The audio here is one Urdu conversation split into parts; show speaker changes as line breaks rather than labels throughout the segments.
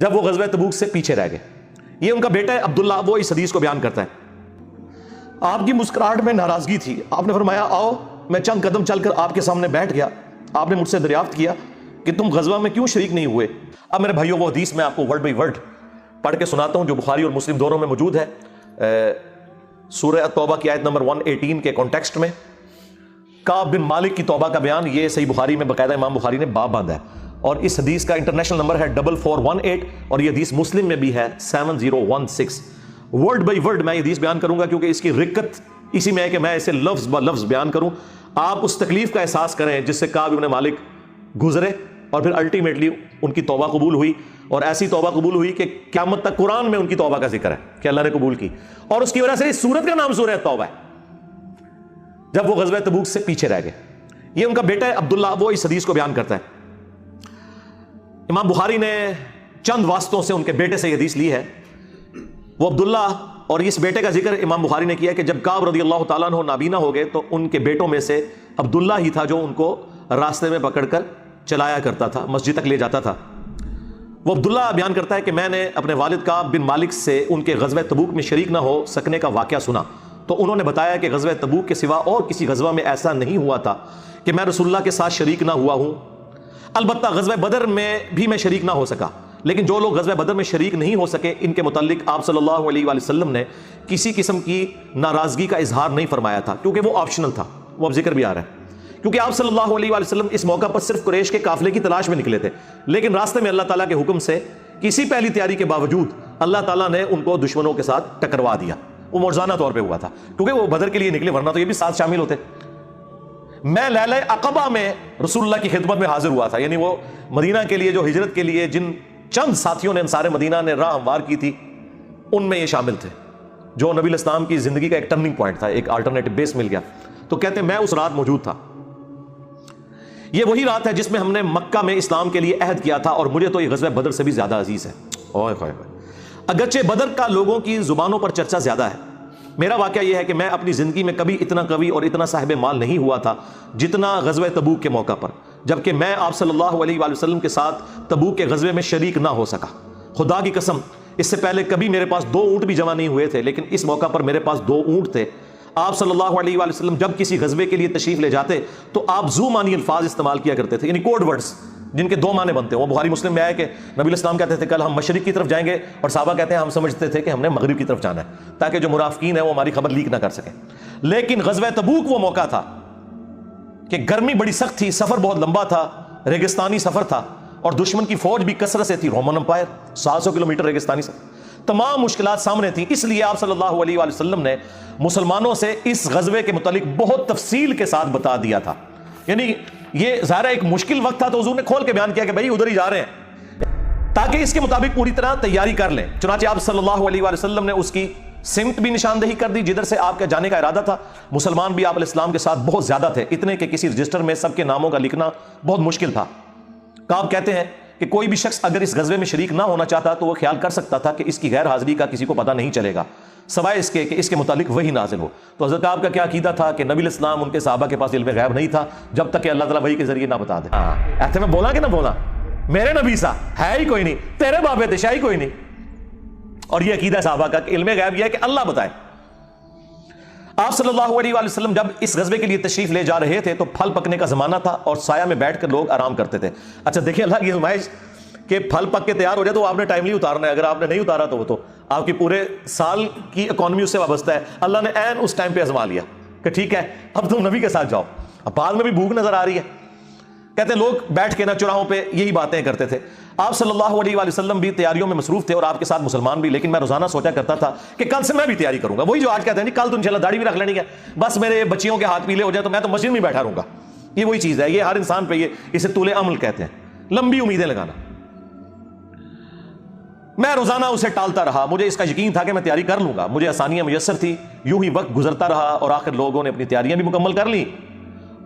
جب وہ غزوہ تبوک سے پیچھے رہ گئے. یہ ان کا بیٹا ہے عبداللہ، وہ اس حدیث کو بیان کرتا ہے. آپ کی مسکراہٹ میں ناراضگی تھی. آپ نے فرمایا آؤ. میں چند قدم چل کر آپ کے سامنے بیٹھ گیا. آپ نے مجھ سے دریافت کیا کہ تم غزوہ میں کیوں شریک نہیں ہوئے. اب میرے بھائیوں وہ حدیث میں آپ کو ورڈ بائی ورڈ پڑھ کے سناتا ہوں جو بخاری اور مسلم دونوں میں موجود ہے. سورہ توبہ کی آیت نمبر 118 کے کانٹیکسٹ میں کعب بن مالک کی توبہ کا بیان یہ صحیح بخاری میں باقاعدہ امام بخاری نے باب باندھا ہے، اور اس حدیث کا انٹرنیشنل نمبر ہے 4418، اور یہ حدیث مسلم میں بھی ہے 7016. ورڈ بائی ورڈ میں یہ حدیث بیان کروں گا کیونکہ اس کی رکت اسی میں ہے کہ میں اسے لفظ با لفظ بیان کروں. آپ اس تکلیف کا احساس کریں جس سے کعب بن مالک گزرے اور پھر الٹیمیٹلی ان کی توبہ قبول ہوئی، اور ایسی توبہ قبول ہوئی کہ قیامت تک قرآن میں ان کی توبہ کا ذکر ہے کہ اللہ نے قبول کی، اور اس کی وجہ سے اس سورت کا نام سورہ توبہ ہے. جب وہ غزوہ تبوک سے پیچھے رہ گئے. یہ ان کا بیٹا ہے عبداللہ، وہ اس حدیث کو بیان کرتا ہے. امام بخاری نے چند واسطوں سے ان کے بیٹے سے یہ حدیث لی ہے. وہ عبداللہ اور اس بیٹے کا ذکر امام بخاری نے کیا کہ جب کعب رضی اللہ تعالیٰ عنہ نابینا ہو گئے تو ان کے بیٹوں میں سے عبداللہ ہی تھا جو ان کو راستے میں پکڑ کر چلایا کرتا تھا، مسجد تک لے جاتا تھا. وہ عبداللہ بیان کرتا ہے کہ میں نے اپنے والد کعب بن مالک سے ان کے غزوہ تبوک میں شریک نہ ہو سکنے کا واقعہ سنا تو انہوں نے بتایا کہ غزوہ تبوک کے سوا اور کسی غزوہ میں ایسا نہیں ہوا تھا کہ میں رسول اللہ کے ساتھ شریک نہ ہوا ہوں. البتہ غزوہ بدر میں بھی میں شریک نہ ہو سکا، لیکن جو لوگ غزوہ بدر میں شریک نہیں ہو سکے ان کے متعلق آپ صلی اللہ علیہ وآلہ وسلم نے کسی قسم کی ناراضگی کا اظہار نہیں فرمایا تھا کیونکہ وہ آپشنل تھا. وہ اب ذکر بھی آ رہا ہے کیونکہ آپ صلی اللہ علیہ وآلہ وسلم اس موقع پر صرف قریش کے قافلے کی تلاش میں نکلے تھے، لیکن راستے میں اللہ تعالیٰ کے حکم سے کسی پہلی تیاری کے باوجود اللہ تعالیٰ نے ان کو دشمنوں کے ساتھ ٹکروا دیا. وہ موجزانہ طور پہ ہوا تھا کیونکہ وہ بدر کے لیے نکلے، ورنہ تو یہ بھی ساتھ شامل ہوتے. میں لیلہ عقبہ میں رسول اللہ کی خدمت میں حاضر ہوا تھا، یعنی وہ مدینہ کے لیے جو ہجرت کے لیے جن چند ساتھیوں نے انصار مدینہ نے راہ ہموار کی تھی ان میں یہ شامل تھے، جو نبی الاسلام کی زندگی کا ایک ٹرننگ پوائنٹ تھا، ایک الٹرنیٹو بیس مل گیا. تو کہتے ہیں میں اس رات موجود تھا. یہ وہی رات ہے جس میں ہم نے مکہ میں اسلام کے لیے عہد کیا تھا، اور مجھے تو یہ غزوہ بدر سے بھی زیادہ عزیز ہے. اگرچہ بدر کا لوگوں کی زبانوں پر چرچا زیادہ ہے، میرا واقعہ یہ ہے کہ میں اپنی زندگی میں کبھی اتنا قوی اور اتنا صاحب مال نہیں ہوا تھا جتنا غزوہ تبوک کے موقع پر، جبکہ میں آپ صلی اللہ علیہ وآلہ وسلم کے ساتھ تبوک کے غزوے میں شریک نہ ہو سکا. خدا کی قسم اس سے پہلے کبھی میرے پاس 2 اونٹ بھی جمع نہیں ہوئے تھے، لیکن اس موقع پر میرے پاس 2 اونٹ تھے. آپ صلی اللہ علیہ وآلہ وسلم جب کسی غزوے کے لیے تشریف لے جاتے تو آپ ذو معنی الفاظ استعمال کیا کرتے تھے، یعنی کوڈ ورڈز جن کے 2 معنی بنتے ہیں. وہ بخاری مسلم میں آیا کہ نبی الاسلام کہتے تھے کل ہم مشرق کی طرف جائیں گے، اور صحابہ کہتے ہیں ہم سمجھتے تھے کہ ہم نے مغرب کی طرف جانا ہے تاکہ جو منافقین ہیں وہ ہماری خبر لیک نہ کر سکیں. لیکن غزوہ تبوک وہ موقع تھا کہ گرمی بڑی سخت تھی، سفر بہت لمبا تھا، ریگستانی سفر تھا، اور دشمن کی فوج بھی کثرت سے تھی. رومن امپائر 700 کلومیٹر ریگستانی سفر، تمام مشکلات سامنے تھیں. اس لیے آپ صلی اللہ علیہ وآلہ وسلم نے مسلمانوں سے اس غزوے کے متعلق بہت تفصیل کے ساتھ بتا دیا تھا. یعنی یہ ظاہر ایک مشکل وقت تھا تو حضور نے کھول کے بیان کیا کہ بھائی ادھر ہی جا رہے ہیں، تاکہ اس کے مطابق پوری طرح تیاری کر لیں. چنانچہ آپ صلی اللہ علیہ وآلہ وسلم نے اس کی سمت بھی نشاندہی کر دی جدھر سے آپ کے جانے کا ارادہ تھا. مسلمان بھی آپ علیہ السلام کے ساتھ بہت زیادہ تھے، اتنے کہ کسی رجسٹر میں سب کے ناموں کا لکھنا بہت مشکل تھا. کعب کہتے ہیں کہ کوئی بھی شخص اگر اس غزوے میں شریک نہ ہونا چاہتا تو وہ خیال کر سکتا تھا کہ اس کی غیر حاضری کا کسی کو پتہ نہیں چلے گا سوائے اس کے کہ اس کے متعلق وحی نازل ہو. تو حضرت کعب کا کیا عقیدہ تھا کہ نبی الاسلام ان کے صحابہ کے پاس علم غیب نہیں تھا جب تک کہ اللہ تعالیٰ وحی کے ذریعے نہ بتا دے. ایسے میں بولا کہ نہ بولا، میرے نبی سا ہے ہی کوئی نہیں، تیرے بابے تھے شاہی کوئی نہیں. اور یہ عقیدہ صحابہ کا کہ علم غیب یہ ہے کہ اللہ بتائے. آپ صلی اللہ علیہ وآلہ وسلم جب اس غزوے کے لیے تشریف لے جا رہے تھے تو پھل پکنے کا زمانہ تھا اور سایہ میں بیٹھ کر لوگ آرام کرتے تھے. اچھا دیکھیں اللہ کی نمائش کہ پھل پک کے تیار ہو جائے تو آپ نے ٹائملی اتارنا ہے، اگر آپ نے نہیں اتارا تو وہ تو آپ کی پورے سال کی اکانومی اس سے وابستہ ہے. اللہ نے عین اس ٹائم پہ آزما لیا کہ ٹھیک ہے اب تم نبی کے ساتھ جاؤ. اب بعد میں بھی بھوک نظر آ رہی ہے. کہتے ہیں لوگ بیٹھ کے نا چوراہوں پہ یہی باتیں کرتے تھے. آپ صلی اللہ علیہ وآلہ وسلم بھی تیاریوں میں مصروف تھے اور آپ کے ساتھ مسلمان بھی، لیکن میں روزانہ سوچا کرتا تھا کہ کل سے میں بھی تیاری کروں گا. وہی جو آج کہتے ہیں نہیں کل تو انشاءاللہ داڑھی بھی رکھ لینی ہے، بس میرے بچیوں کے ہاتھ پیلے ہو جائے تو میں تو مسجد میں بیٹھا رہوں گا. یہ وہی چیز ہے، یہ ہر انسان پہ اسے طول عمل کہتے ہیں، لمبی امیدیں لگانا. میں روزانہ اسے ٹالتا رہا، مجھے اس کا یقین تھا کہ میں تیاری کر لوں گا، مجھے آسانیاں میسر تھی. یوں ہی وقت گزرتا رہا اور آخر لوگوں نے اپنی تیاریاں بھی مکمل کر لیں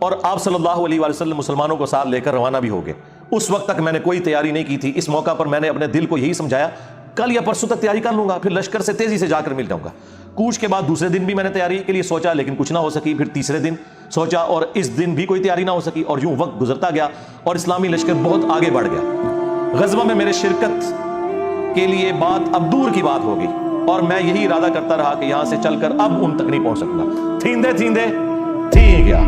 اور آپ صلی اللہ علیہ وآلہ وسلم مسلمانوں کو ساتھ لے کر روانہ بھی ہو گئے. اس وقت تک میں نے کوئی تیاری نہیں کی تھی. اس موقع پر میں نے اپنے دل کو یہی سمجھایا کل یا پرسوں تک تیاری کر لوں گا، پھر لشکر سے تیزی سے جا کر مل جاؤں گا. کوچ کے بعد دوسرے دن بھی میں نے تیاری کے لیے سوچا لیکن کچھ نہ ہو سکی. پھر تیسرے دن سوچا اور اس دن بھی کوئی تیاری نہ ہو سکی، اور یوں وقت گزرتا گیا اور اسلامی لشکر بہت آگے بڑھ گیا. غزوہ میں میرے شرکت کے لیے بات اب دور کی بات ہوگی، اور میں یہی ارادہ کرتا رہا کہ یہاں سے چل کر اب ان تک نہیں پہنچ سکتا۔ تھیندے تھیندے تھی گیا۔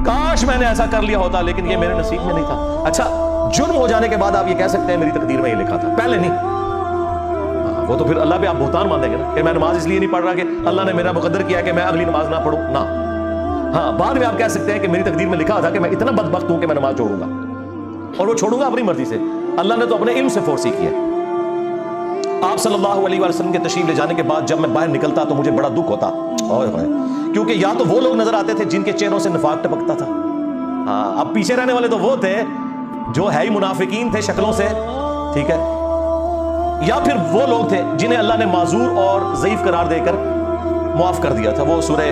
کاش میں نے ایسا کر لیا ہوتا، لیکن یہ میرے نصیب میں نہیں تھا۔ اچھا، جرم ہو جانے کے بعد آپ یہ کہہ سکتے ہیں میری تقدیر میں یہ لکھا تھا، پہلے نہیں۔ وہ تو پھر اللہ پہ آپ بہتان مان دیں گے نا کہ میں نماز اس لیے نہیں پڑھ رہا کہ اللہ نے میرا مقدر کیا کہ میں اگلی نماز نہ پڑھوں، نہ۔ ہاں، بعد میں آپ کہہ سکتے ہیں کہ میری تقدیر میں لکھا تھا کہ میں اتنا بدبخت ہوں کہ میں نماز چھوڑوں گا، اور وہ چھوڑوں گا اپنی مرضی سے، اللہ نے تو اپنے علم سے فورس ہی کیا۔ آپ صلی اللہ علیہ وسلم کے تشریف لے جانے کے بعد جب میں باہر نکلتا تو مجھے بڑا دکھ ہوتا، کیونکہ یا تو وہ لوگ نظر آتے تھے جن کے چہروں سے نفاق ٹپکتا تھا، ہاں، اب پیچھے رہنے والے تو وہ تھے جو ہے ہی منافقین تھے شکلوں سے، ٹھیک ہے، یا پھر وہ لوگ تھے جنہیں اللہ نے معذور اور ضعیف قرار دے کر معاف کر دیا تھا۔ وہ سورہ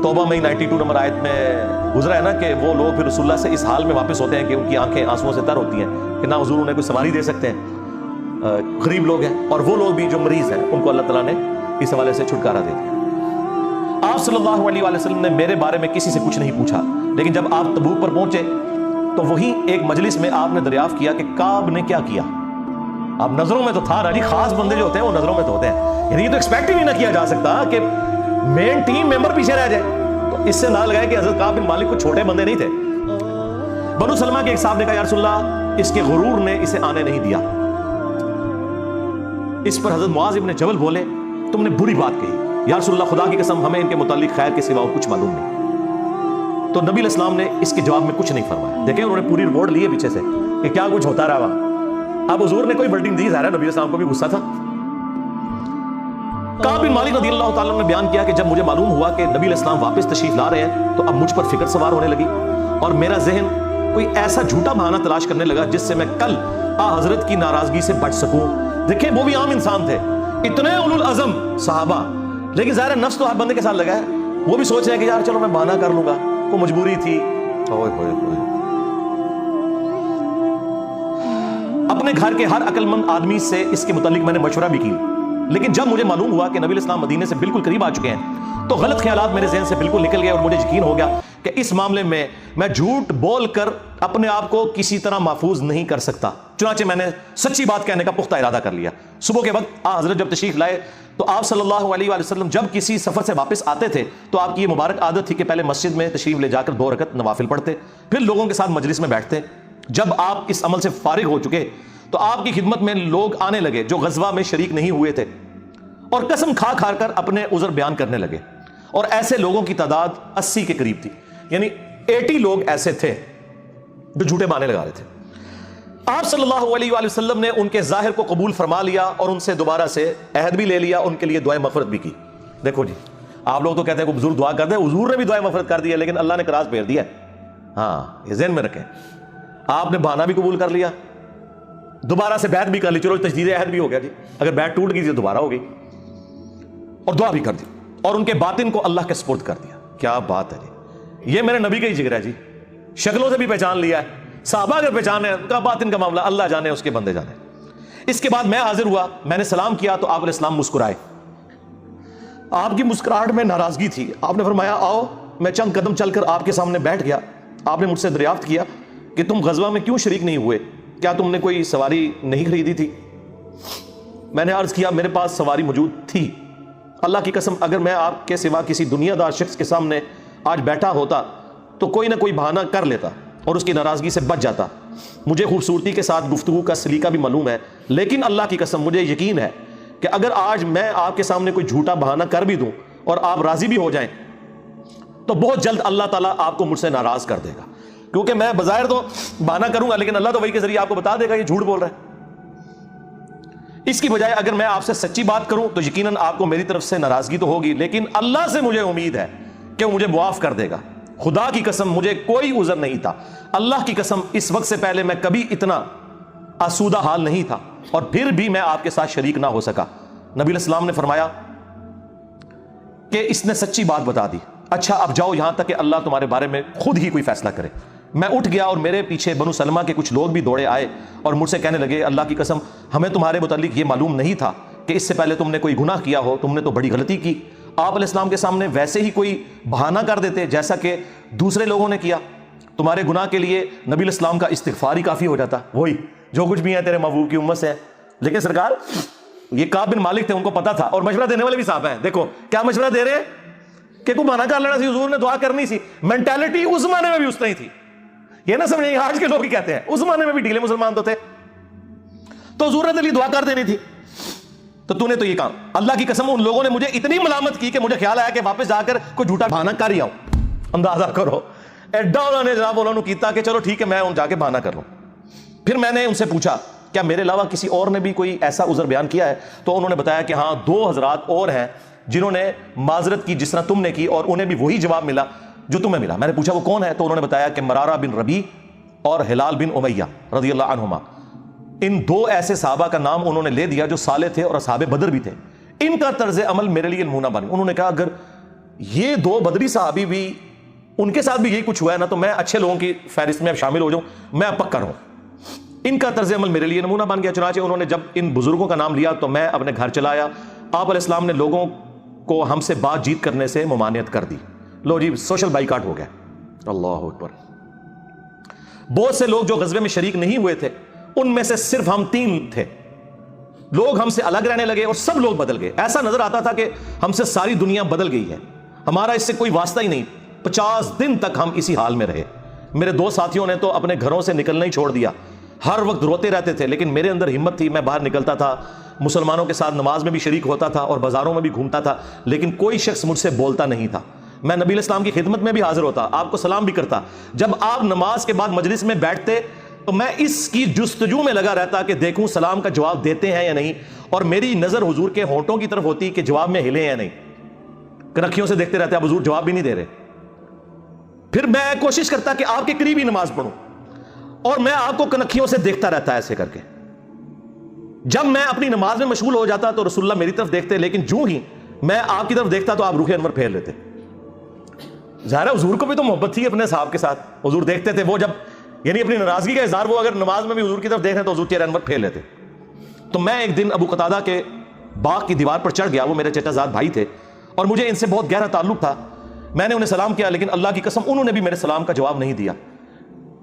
توبہ میں 92 نمبر آیت میں گزرا ہے نا کہ وہ لوگ پھر رسول اللہ سے اس حال میں واپس ہوتے ہیں کہ ان کی آنکھیں آنسوؤں سے تر ہوتی ہیں کہ نہ حضور انہیں کوئی سواری دے سکتے ہیں، غریب لوگ ہیں، اور وہ لوگ بھی جو مریض ہیں ان کو اللہ تعالیٰ نے اس حوالے سے چھٹکارا دے دیا۔ آپ صلی اللہ علیہ وسلم نے میرے بارے میں کسی سے کچھ نہیں پوچھا، لیکن جب آپ تبوک پر پہنچے تو وہی ایک مجلس میں آپ نے دریافت کیا کہ کعب نے کیا کیا۔ اب نظروں میں تو تھا رانی، خاص بندے جو ہوتے ہیں وہ نظروں میں تو ہوتے ہیں، یعنی یہ تو ایکسپیکٹ ہی نہیں نہ کیا جا سکتا کہ مین ٹیم ممبر پیچھے رہ جائے، تو اس سے نہ لگائے کہ حضرت کعب بن مالک کو چھوٹے بندے نہیں تھے۔ بنو سلمہ کے ایک صاحب نے کہا یا رسول اللہ اس کے غرور نے اسے آنے نہیں دیا۔ اس پر حضرت معاذ ابن جبل بولے تم نے بری بات کہی یا رسول اللہ، خدا کی قسم ہمیں ان کے متعلق خیر کے سوا کچھ معلوم نہیں۔ تو نبی علیہ السلام نے اس کے جواب میں کچھ نہیں فرمایا۔ دیکھیں انہوں نے پوری رپورٹ لی ہے پیچھے سے کہ کیا کچھ ہوتا رہا وہاں۔ اب حضور نے کوئی ورڈنگ دی، ظاہر ہے نبی علیہ السلام کو بھی غصہ تھا۔ کعب بن مالک رضی اللہ تعالیٰ نے بیان کیا کہ جب مجھے معلوم ہوا کہ نبی علیہ السلام واپس تشریف لا رہے ہیں تو اب مجھ پر فکر سوار ہونے لگی، اور میرا ذہن کوئی ایسا جھوٹا بہانہ تلاش کرنے لگا جس سے میں کل حضرت کی ناراضگی سے بچ سکوں۔ دیکھیں وہ بھی عام انسان تھے، اتنے اولو العزم صحابہ، لیکن ظاہر نفس تو ہر بندے کے ساتھ لگا ہے، وہ بھی سوچ رہے ہیں کہ یار چلو میں بہانہ کر لوں گا، کوئی مجبوری تھی۔ اپنے گھر کے ہر عقل مند آدمی سے اس کے متعلق میں نے مشورہ بھی کی، لیکن جب مجھے معلوم ہوا کہ نبی علیہ السلام مدینے سے بالکل قریب آ چکے ہیں تو غلط خیالات میرے ذہن سے بالکل نکل گئے، اور مجھے یقین ہو گیا کہ اس معاملے میں میں جھوٹ بول کر اپنے آپ کو کسی طرح محفوظ نہیں کر سکتا۔ چنانچہ میں نے سچی بات کہنے کا پختہ ارادہ کر لیا۔ صبح کے وقت حضرت جب تشریف لائے تو آپ صلی اللہ علیہ وسلم جب کسی سفر سے واپس آتے تھے تو آپ کی یہ مبارک عادت تھی کہ پہلے مسجد میں تشریف لے جا کر 2 رکعت نوافل پڑھتے، پھر لوگوں کے ساتھ مجلس میں بیٹھتے۔ جب آپ اس عمل سے فارغ ہو چکے تو آپ کی خدمت میں لوگ آنے لگے جو غزوہ میں شریک نہیں ہوئے تھے، اور قسم کھا کھا کر اپنے عذر بیان کرنے لگے، اور ایسے لوگوں کی تعداد 80 کے قریب تھی، یعنی 80 لوگ ایسے تھے جو جھوٹے بہانے لگا رہے تھے۔ آپ صلی اللہ علیہ وآلہ وسلم نے ان کے ظاہر کو قبول فرما لیا اور ان سے دوبارہ سے عہد بھی لے لیا، ان کے لیے دعائیں مغفرت بھی کی۔ دیکھو جی، آپ لوگ تو کہتے ہیں کہ بزرگ دعا کر دیں، حضور نے بھی دعائیں مغفرت کر دی ہے، لیکن اللہ نے کراس پھیر دیا ہے۔ ہاں، یہ ذہن میں رکھیں، آپ نے بہانہ بھی قبول کر لیا، دوبارہ سے بیعت بھی کر لی، چلو تجدید عہد بھی ہو گیا جی، اگر بیعت ٹوٹ گئی تو دوبارہ ہو گئی، اور دعا بھی کر دی، اور ان کے باطن کو اللہ کے سپرد کر دیا۔ کیا بات ہے جی، یہ میرے نبی کا ہی ذکر ہے جی، شکلوں سے بھی پہچان لیا ہے، صحابہ اگر پہچانے کا باطن کا معاملہ اللہ جانے، اس کے بندے جانے۔ اس کے بعد میں حاضر ہوا، میں نے سلام کیا تو آپ علیہ السلام مسکرائے، آپ کی مسکراہٹ میں ناراضگی تھی۔ آپ نے فرمایا آؤ، میں چند قدم چل کر آپ کے سامنے بیٹھ گیا۔ آپ نے مجھ سے دریافت کیا کہ تم غزوہ میں کیوں شریک نہیں ہوئے، کیا تم نے کوئی سواری نہیں خریدی تھی؟ میں نے عرض کیا میرے پاس سواری موجود تھی، اللہ کی قسم اگر میں آپ کے سوا کسی دنیا دار شخص کے سامنے آج بیٹھا ہوتا تو کوئی نہ کوئی بہانہ کر لیتا اور اس کی ناراضگی سے بچ جاتا۔ مجھے خوبصورتی کے ساتھ گفتگو کا سلیقہ بھی معلوم ہے، لیکن اللہ کی قسم مجھے یقین ہے کہ اگر آج میں آپ کے سامنے کوئی جھوٹا بہانہ کر بھی دوں اور آپ راضی بھی ہو جائیں تو بہت جلد اللہ تعالیٰ آپ کو مجھ سے ناراض کر دے گا، کیونکہ میں بظاہر تو بہانہ کروں گا لیکن اللہ تو وہی کے ذریعے آپ کو بتا دے گا یہ جھوٹ بول رہا ہے۔ اس کی بجائے اگر میں آپ سے سچی بات کروں تو یقیناً آپ کو میری طرف سے ناراضگی تو ہوگی، لیکن اللہ سے مجھے امید ہے کہ وہ مجھے معاف کر دے گا۔ خدا کی قسم مجھے کوئی عذر نہیں تھا، اللہ کی قسم اس وقت سے پہلے میں کبھی اتنا آسودہ حال نہیں تھا، اور پھر بھی میں آپ کے ساتھ شریک نہ ہو سکا۔ نبی علیہ السلام نے فرمایا کہ اس نے سچی بات بتا دی، اچھا اب جاؤ یہاں تک کہ اللہ تمہارے بارے میں خود ہی کوئی فیصلہ کرے۔ میں اٹھ گیا اور میرے پیچھے بنو سلمہ کے کچھ لوگ بھی دوڑے آئے اور مجھ سے کہنے لگے اللہ کی قسم ہمیں تمہارے متعلق یہ معلوم نہیں تھا کہ اس سے پہلے تم نے کوئی گناہ کیا ہو، تم نے تو بڑی غلطی کی۔ آپ علیہ السلام کے سامنے ویسے ہی کوئی بہانہ کر دیتے جیسا کہ دوسرے لوگوں نے کیا، تمہارے گناہ کے لیے نبی علیہ السلام کا استغفار ہی کافی ہو جاتا، وہی جو کچھ بھی ہے تیرے محبوب کی امت سے ہے، لیکن سرکار یہ کعب بن مالک تھے, ان کو پتا تھا, اور مشورہ دینے والے بھی صاحب ہیں. دیکھو کیا مشورہ دے رہے ہیں کہ کوئی منع کر لینا سی, حضور نے دعا کرنی سی. مینٹالٹی اس زمانے میں بھی اس طرح ہی تھی. یہ نہ سمجھیں آج کے لوگ ہی کہتے ہیں, اس زمانے میں بھی ڈھیلے مسلمان تو تھے. تو حضور نے دعا کر دینی تھی. تو نے تو یہ کام, اللہ کی قسم ان لوگوں نے مجھے اتنی ملامت کی کہ مجھے خیال آیا کہ واپس جا کر کوئی جھوٹا بہانہ کر ہی آؤں. اندازہ کرو ایڈا انہوں نے جناب انہوں نے کیتا کہ چلو ٹھیک ہے میں جا کے بہانہ کر لوں. پھر میں نے ان سے پوچھا کیا میرے علاوہ کسی اور نے بھی کوئی ایسا عذر بیان کیا ہے؟ تو انہوں نے بتایا کہ ہاں 2 حضرات اور ہیں جنہوں نے معذرت کی جس طرح تم نے کی, اور انہیں بھی وہی جواب ملا جو تمہیں ملا. میں نے پوچھا وہ کون ہے؟ تو انہوں نے بتایا کہ مرارہ بن ربیع اور ہلال بن امیہ رضی اللہ عنہما. ان 2 ایسے صحابہ کا نام انہوں نے لے دیا جو صالح تھے اور اصحاب بدر بھی تھے. ان کا طرز عمل میرے لیے نمونہ بن. انہوں نے کہا اگر یہ 2 بدری صحابی بھی ان کے ساتھ بھی یہی کچھ ہوا ہے نا تو میں اچھے لوگوں کی فہرست میں اب شامل ہو جاؤں, میں اب پکا رہوں. ان کا طرز عمل میرے لیے نمونہ بن گیا. چنانچہ انہوں نے جب ان بزرگوں کا نام لیا تو میں اپنے گھر چلا آیا. آپ علیہ السلام نے لوگوں کو ہم سے بات چیت کرنے سے ممانعت کر دی. لو جی سوشل بائیکاٹ ہو گیا. اللہ اکبر. بہت سے لوگ جو غزوے میں شریک نہیں ہوئے تھے ان میں سے صرف ہم 3 تھے. لوگ ہم سے الگ رہنے لگے اور سب لوگ بدل گئے. ایسا نظر آتا تھا کہ ہم سے ساری دنیا بدل گئی ہے, ہمارا اس سے کوئی واسطہ ہی نہیں. 50 دن تک ہم اسی حال میں رہے. میرے 2 ساتھیوں نے تو اپنے گھروں سے نکلنا ہی چھوڑ دیا. ہر وقت روتے رہتے تھے, لیکن میرے اندر ہمت تھی. میں باہر نکلتا تھا, مسلمانوں کے ساتھ نماز میں بھی شریک ہوتا تھا اور بازاروں میں بھی گھومتا تھا, لیکن کوئی شخص مجھ سے بولتا نہیں تھا. میں نبی علیہ السلام کی خدمت میں بھی حاضر ہوتا, آپ کو سلام بھی کرتا. جب آپ نماز کے بعد مجلس میں بیٹھتے تو میں اس کی جستجو میں لگا رہتا کہ دیکھوں سلام کا جواب دیتے ہیں یا نہیں, اور میری نظر حضور کے ہونٹوں کی طرف ہوتی کہ جواب میں ہلے یا نہیں. کنکھیوں سے دیکھتے رہتے, اب حضور جواب بھی نہیں دے رہے. پھر میں کوشش کرتا کہ آپ کے قریب ہی نماز پڑھوں, اور میں آپ کو کنکھیوں سے دیکھتا رہتا ایسے کر کے. جب میں اپنی نماز میں مشغول ہو جاتا تو رسول اللہ میری طرف دیکھتے, لیکن جو ہی میں آپ کی طرف دیکھتا تو آپ روح انور پھیر لیتے. ظاہر ہے حضور کو بھی تو محبت تھی اپنے صحابہ کے ساتھ. حضور دیکھتے تھے, وہ جب یعنی اپنی ناراضگی کا اظہار وہ اگر نماز میں بھی حضور کی طرف دیکھ رہے تو حضور چہرہ انور پھیر لیتے. تو میں ایک دن ابو قتادہ کے باغ کی دیوار پر چڑھ گیا. وہ میرے چچا زاد بھائی تھے اور مجھے ان سے بہت گہرا تعلق تھا. میں نے انہیں سلام کیا, لیکن اللہ کی قسم انہوں نے بھی میرے سلام کا جواب نہیں دیا.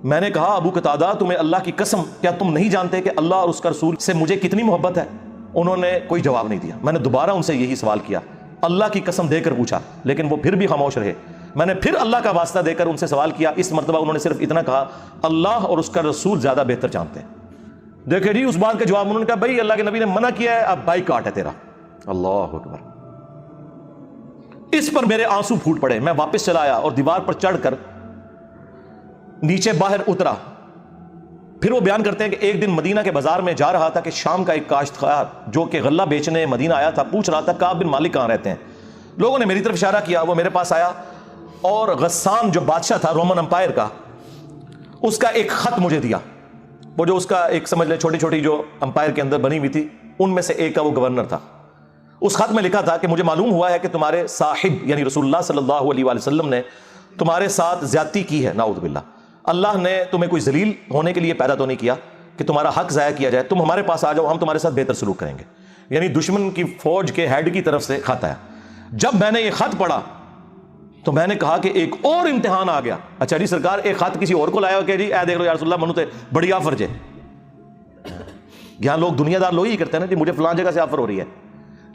میں نے کہا ابو قتادہ تمہیں اللہ کی قسم کیا تم نہیں جانتے کہ اللہ اور اس کا رسول سے مجھے کتنی محبت ہے؟ انہوں نے کوئی جواب نہیں دیا. میں نے دوبارہ ان سے یہی سوال کیا, اللہ کی قسم دے کر پوچھا, لیکن وہ پھر بھی خاموش رہے. میں نے پھر اللہ کا واسطہ دے کر ان سے سوال کیا. اس مرتبہ انہوں نے صرف اتنا کہا, اللہ اور اس کا رسول زیادہ بہتر جانتے ہیں. دیکھیں جی اس بات کا جواب انہوں نے کہا بھائی اللہ کے نبی نے منع کیا ہے, اب بائیکاٹ ہے تیرا. اللہ اکبر. اس پر میرے آنسو پھوٹ پڑے. میں واپس چلا آیا اور دیوار پر چڑھ کر نیچے باہر اترا. پھر وہ بیان کرتے ہیں کہ ایک دن مدینہ کے بازار میں جا رہا تھا کہ شام کا ایک کاشتکار جو کہ غلہ بیچنے مدینہ آیا تھا پوچھ رہا تھا کعب بن مالک کہاں رہتے ہیں. لوگوں نے میری طرف اشارہ کیا, وہ میرے پاس آیا اور غسان جو بادشاہ تھا رومن امپائر کا, اس کا ایک خط مجھے دیا. وہ جو اس کا ایک سمجھ لے چھوٹی چھوٹی جو امپائر کے اندر بنی ہوئی تھی ان میں سے ایک کا وہ گورنر تھا. اس خط میں لکھا تھا کہ مجھے معلوم ہوا ہے کہ تمہارے صاحب یعنی رسول اللہ صلی اللہ علیہ وآلہ وسلم نے تمہارے ساتھ زیادتی کی ہے. نعوذ باللہ. اللہ نے تمہیں کوئی ذلیل ہونے کے لیے پیدا تو نہیں کیا کہ تمہارا حق ضائع کیا جائے. تم ہمارے پاس آ جاؤ, ہم تمہارے ساتھ بہتر سلوک کریں گے. یعنی دشمن کی فوج کے ہیڈ کی طرف سے خط آیا. جب میں نے یہ خط پڑھا تو میں نے کہا کہ ایک اور امتحان آ گیا. اچھا جی سرکار ایک خط کسی اور کو لایا کہ جی اے دیکھ لو یا رسول اللہ منو تے بڑی آفر جے. یہاں لوگ دنیا دار لوگ ہی کرتے ہیں نا جی مجھے فلان جگہ سے آفر ہو رہی ہے,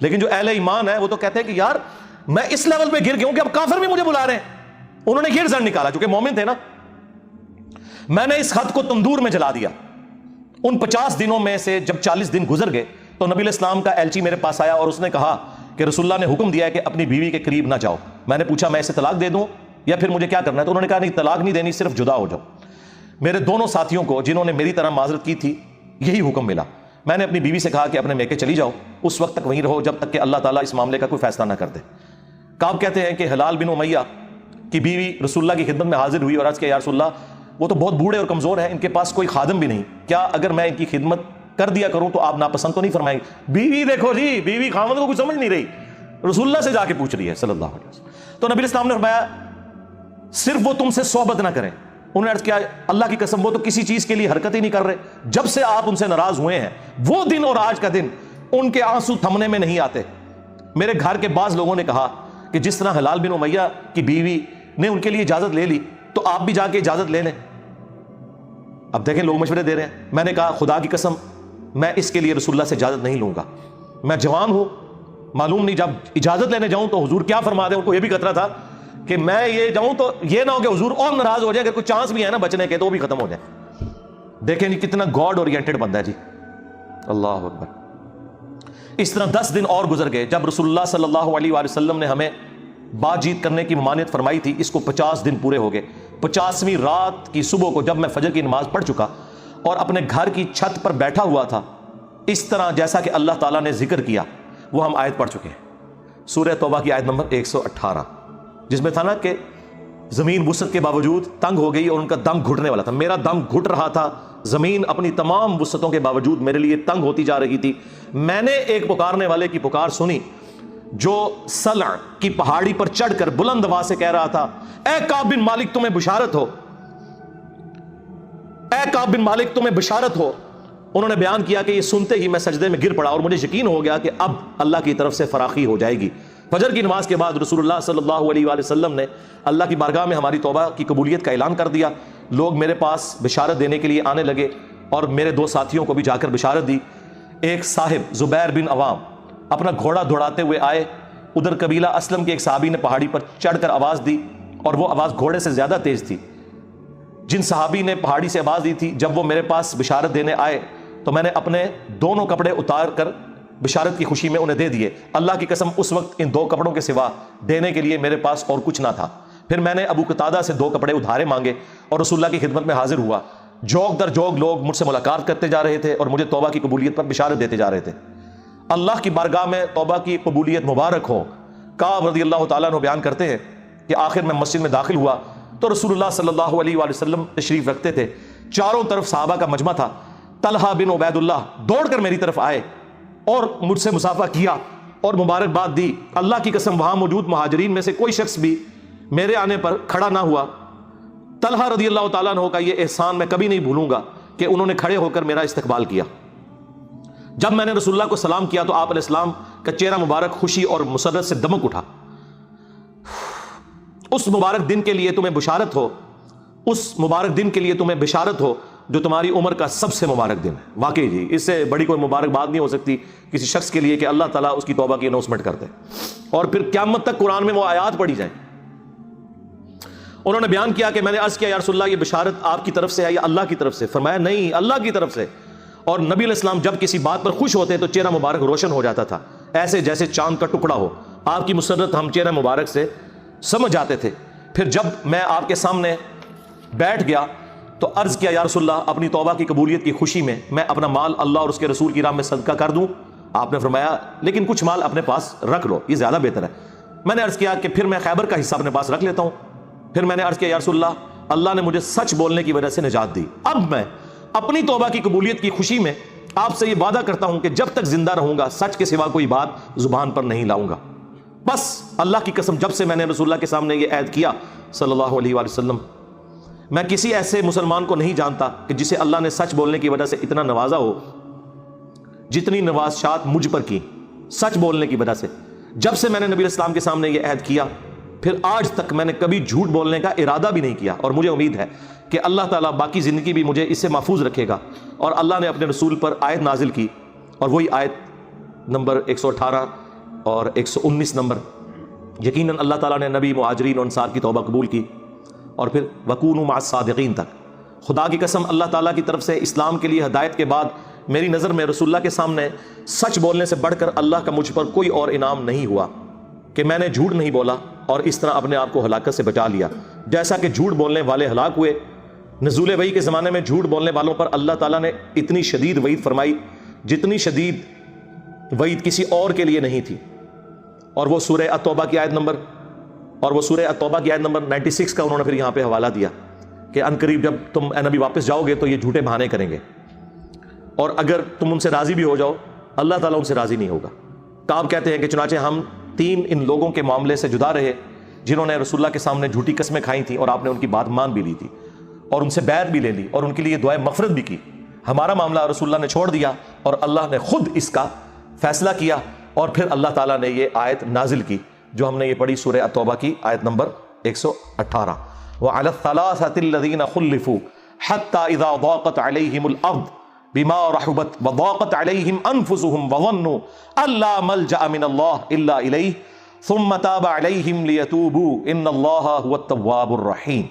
لیکن جو اہل ایمان ہے وہ تو کہتے ہیں کہ یار میں اس لیول پہ گر گیا ہوں کہ اب کافر بھی مجھے بلا رہے ہیں. انہوں نے یہ رزلٹ نکالا چونکہ مومن تھے نا. میں نے اس خط کو تندور میں جلا دیا. ان 50 دنوں میں سے جب 40 دن گزر گئے تو نبی علیہ السلام کا ایلچی میرے پاس آیا اور اس نے کہا کہ رسول اللہ نے حکم دیا ہے کہ اپنی بیوی کے قریب نہ جاؤ. میں نے پوچھا میں اسے طلاق دے دوں یا پھر مجھے کیا کرنا ہے؟ تو انہوں نے کہا نہیں طلاق نہیں دینی, صرف جدا ہو جاؤ. میرے دونوں ساتھیوں کو جنہوں نے میری طرح معذرت کی تھی یہی حکم ملا. میں نے اپنی بیوی سے کہا کہ اپنے میکے چلی جاؤ, اس وقت تک وہیں رہو جب تک کہ اللہ تعالیٰ اس معاملے کا کوئی فیصلہ نہ کر دے. کعب کہتے ہیں کہ ہلال بن امیہ کی بیوی رسول اللہ کی خدمت میں حاضر ہوئی اور عرض کیا یا رسول اللہ وہ تو بہت بوڑھے اور کمزور ہیں, ان کے پاس کوئی خادم بھی نہیں, کیا اگر میں ان کی خدمت کر دیا کروں تو آپ ناپسند تو نہیں فرمائیں گے؟ بیوی دیکھو جی, بیوی خاوند کو کچھ سمجھ نہیں رہی, رسول اللہ سے جا کے پوچھ رہی ہے صلی اللہ علیہ وسلم. تو نبی اسلام نے فرمایا صرف وہ تم سے صحبت نہ کریں. انہوں نے عرض کیا اللہ کی قسم وہ تو کسی چیز کے لیے حرکت ہی نہیں کر رہے. جب سے آپ ان سے ناراض ہوئے ہیں وہ دن اور آج کا دن ان کے آنسو تھمنے میں نہیں آتے. میرے گھر کے بعض لوگوں نے کہا کہ جس طرح ہلال بن امیہ کی بیوی نے ان کے لیے اجازت لے لی تو آپ بھی جا کے اجازت لے لیں. اب دیکھیں لوگ مشورے دے رہے ہیں. میں نے کہا خدا کی قسم میں اس کے لیے رسول اللہ سے اجازت نہیں لوں گا، میں جوان ہوں، معلوم نہیں جب اجازت لینے جاؤں تو حضور کیا فرما دیں۔ ان کو یہ بھی خطرہ تھا کہ میں یہ جاؤں تو یہ نہ ہو کہ حضور اور ناراض ہو جائے، اگر کوئی چانس بھی ہے نا بچنے کے تو وہ بھی ختم ہو جائے۔ دیکھیں جی کتنا گاڈ اورینٹڈ بندہ ہے جی، اللہ اکبر۔ اس طرح 10 دن اور گزر گئے جب رسول اللہ صلی اللہ علیہ وآلہ وسلم نے ہمیں بات چیت کرنے کی ممانعت فرمائی تھی، اس کو 50 دن پورے ہو گئے۔ 50ویں رات کی صبح کو جب میں فجر کی نماز پڑھ چکا اور اپنے گھر کی چھت پر بیٹھا ہوا تھا، اس طرح جیسا کہ اللہ تعالیٰ نے ذکر کیا وہ ہم آیت پڑھ چکے ہیں، سورہ توبہ کی آیت نمبر 118، جس میں تھا نا کہ زمین وسعت کے باوجود تنگ ہو گئی اور ان کا دم گھٹنے والا تھا۔ میرا دم گھٹ رہا تھا، زمین اپنی تمام وسعتوں کے باوجود میرے لیے تنگ ہوتی جا رہی تھی۔ میں نے ایک پکارنے والے کی پکار سنی جو سلع کی پہاڑی پر چڑھ کر بلند آواز سے کہہ رہا تھا، اے کعب بن مالک تمہیں بشارت ہو، اے کعب بن مالک تمہیں بشارت ہو۔ انہوں نے بیان کیا کہ یہ سنتے ہی میں سجدے میں گر پڑا اور مجھے یقین ہو گیا کہ اب اللہ کی طرف سے فراخی ہو جائے گی۔ فجر کی نماز کے بعد رسول اللہ صلی اللہ علیہ وآلہ وسلم نے اللہ کی بارگاہ میں ہماری توبہ کی قبولیت کا اعلان کر دیا۔ لوگ میرے پاس بشارت دینے کے لیے آنے لگے اور میرے 2 ساتھیوں کو بھی جا کر بشارت دی۔ ایک صاحب زبیر بن عوام اپنا گھوڑا دوڑاتے ہوئے آئے، ادھر قبیلہ اسلم کے ایک صحابی نے پہاڑی پر چڑھ کر آواز دی اور وہ آواز گھوڑے سے زیادہ تیز تھی۔ جن صحابی نے پہاڑی سے آواز دی تھی جب وہ میرے پاس بشارت دینے آئے تو میں نے اپنے دونوں کپڑے اتار کر بشارت کی خوشی میں انہیں دے دیے۔ اللہ کی قسم اس وقت ان 2 کپڑوں کے سوا دینے کے لیے میرے پاس اور کچھ نہ تھا۔ پھر میں نے ابو قتادہ سے 2 کپڑے ادھارے مانگے اور رسول اللہ کی خدمت میں حاضر ہوا۔ جوگ در جوگ لوگ مجھ سے ملاقات کرتے جا رہے تھے اور مجھے توبہ کی قبولیت پر بشارت دیتے جا رہے تھے۔ اللہ کی بارگاہ میں توبہ کی قبولیت مبارک ہو۔ کعب رضی اللہ تعالیٰ عنہ بیان کرتے ہیں کہ آخر میں مسجد میں داخل ہوا تو رسول اللہ صلی اللہ علیہ وآلہ وسلم تشریف رکھتے تھے، چاروں طرف صحابہ کا مجمع تھا۔ طلحہ بن عبید اللہ دوڑ کر میری طرف آئے اور مجھ سے مصافحہ کیا اور مبارکباد دی۔ اللہ کی قسم وہاں موجود مہاجرین میں سے کوئی شخص بھی میرے آنے پر کھڑا نہ ہوا۔ طلحہ رضی اللہ تعالیٰ عنہ کا یہ احسان میں کبھی نہیں بھولوں گا کہ انہوں نے کھڑے ہو کر میرا استقبال کیا۔ جب میں نے رسول اللہ کو سلام کیا تو آپ علیہ السلام کا چہرہ مبارک خوشی اور مسرت سے دمک اٹھا۔ اس مبارک دن کے لیے تمہیں بشارت ہو، اس مبارک دن کے لیے تمہیں بشارت ہو جو تمہاری عمر کا سب سے مبارک دن ہے۔ واقعی جی اس سے بڑی کوئی مبارک بات نہیں ہو سکتی کسی شخص کے لیے کہ اللہ تعالیٰ اس کی توبہ کی اناؤنسمنٹ کر دے اور پھر قیامت تک قرآن میں وہ آیات پڑھی جائیں۔ انہوں نے بیان کیا کہ میں نے عرض کیا یا رسول اللہ یہ بشارت آپ کی طرف سے ہے یا اللہ کی طرف سے؟ فرمایا نہیں، اللہ کی طرف سے۔ اور نبی علیہ السلام جب کسی بات پر خوش ہوتے تو چہرہ مبارک روشن ہو جاتا تھا، ایسے جیسے چاند کا ٹکڑا ہو۔ آپ کی مسرت ہم چہرہ مبارک سے سمجھ جاتے تھے۔ پھر جب میں آپ کے سامنے بیٹھ گیا تو عرض کیا یا رسول اللہ اپنی توبہ کی قبولیت کی خوشی میں میں اپنا مال اللہ اور اس کے رسول کی راہ میں صدقہ کر دوں؟ آپ نے فرمایا لیکن کچھ مال اپنے پاس رکھ لو، یہ زیادہ بہتر ہے۔ میں نے عرض کیا کہ پھر میں خیبر کا حصہ اپنے پاس رکھ لیتا ہوں۔ پھر میں نے عرض کیا یا رسول اللہ نے مجھے سچ بولنے کی وجہ سے نجات دی، اب میں اپنی توبہ کی قبولیت کی خوشی میں آپ سے یہ وعدہ کرتا ہوں کہ جب تک زندہ رہوں گا سچ کے سوا کوئی بات زبان پر نہیں لاؤں گا۔ بس اللہ کی قسم جب سے میں نے رسول اللہ کے سامنے یہ عہد کیا صلی اللہ علیہ وآلہ وسلم، میں کسی ایسے مسلمان کو نہیں جانتا کہ جسے اللہ نے سچ بولنے کی وجہ سے اتنا نوازا ہو جتنی نوازشات مجھ پر کی سچ بولنے کی وجہ سے۔ جب سے میں نے نبی علیہ السلام کے سامنے یہ عہد کیا پھر آج تک میں نے کبھی جھوٹ بولنے کا ارادہ بھی نہیں کیا، اور مجھے امید ہے کہ اللہ تعالیٰ باقی زندگی بھی مجھے اس سے محفوظ رکھے گا۔ اور اللہ نے اپنے رسول پر آیت نازل کی اور وہی آیت نمبر 118 اور 119 نمبر، یقیناً اللہ تعالیٰ نے نبی مہاجرین و انصار کی توبہ قبول کی اور پھر وَكُونُوا مَعَ الصَّادِقِينَ تک۔ خدا کی قسم اللہ تعالیٰ کی طرف سے اسلام کے لیے ہدایت کے بعد میری نظر میں رسول اللہ کے سامنے سچ بولنے سے بڑھ کر اللہ کا مجھ پر کوئی اور انعام نہیں ہوا کہ میں نے جھوٹ نہیں بولا اور اس طرح اپنے آپ کو ہلاکت سے بچا لیا۔ جیسا کہ جھوٹ بولنے والے ہلاک ہوئے، نزول وحی کے زمانے میں جھوٹ بولنے والوں پر اللہ تعالیٰ نے اتنی شدید وعید فرمائی جتنی شدید وعید کسی اور کے لیے نہیں تھی۔ اور وہ سورہ التوبہ کی آیت نمبر 96 کا انہوں نے پھر یہاں پہ حوالہ دیا کہ ان قریب جب تم اے نبی واپس جاؤ گے تو یہ جھوٹے بہانے کریں گے اور اگر تم ان سے راضی بھی ہو جاؤ اللہ تعالیٰ ان سے راضی نہیں ہوگا۔ کعب کہتے ہیں کہ چنانچہ ہم 3 ان لوگوں کے معاملے سے جدا رہے جنہوں نے رسول اللہ کے سامنے جھوٹی قسمیں کھائی تھیں اور آپ نے ان کی بات مان بھی لی تھی اور ان سے بیعت بھی لے لی اور ان کے لیے دعائے مغفرت بھی کی۔ ہمارا معاملہ رسول اللہ نے چھوڑ دیا اور اللہ نے خود اس کا فیصلہ کیا اور پھر اللہ تعالیٰ نے یہ آیت نازل کی جو ہم نے یہ پڑھی سورہ التوبہ کی آیت نمبر 118 وَعَلَى الثَّلَاثَةِ الَّذِينَ خُلِّفُوا حَتَّى إِذَا ضَاقَتْ عَلَيْهِمُ الْأَرْضُ بما رحبت وضاقت علیہم انفسهم وظنوا ان لا ملجأ من اللہ الا الیہ ثم تاب علیہم لیتوبوا ان اللہ هو التواب الرحیم.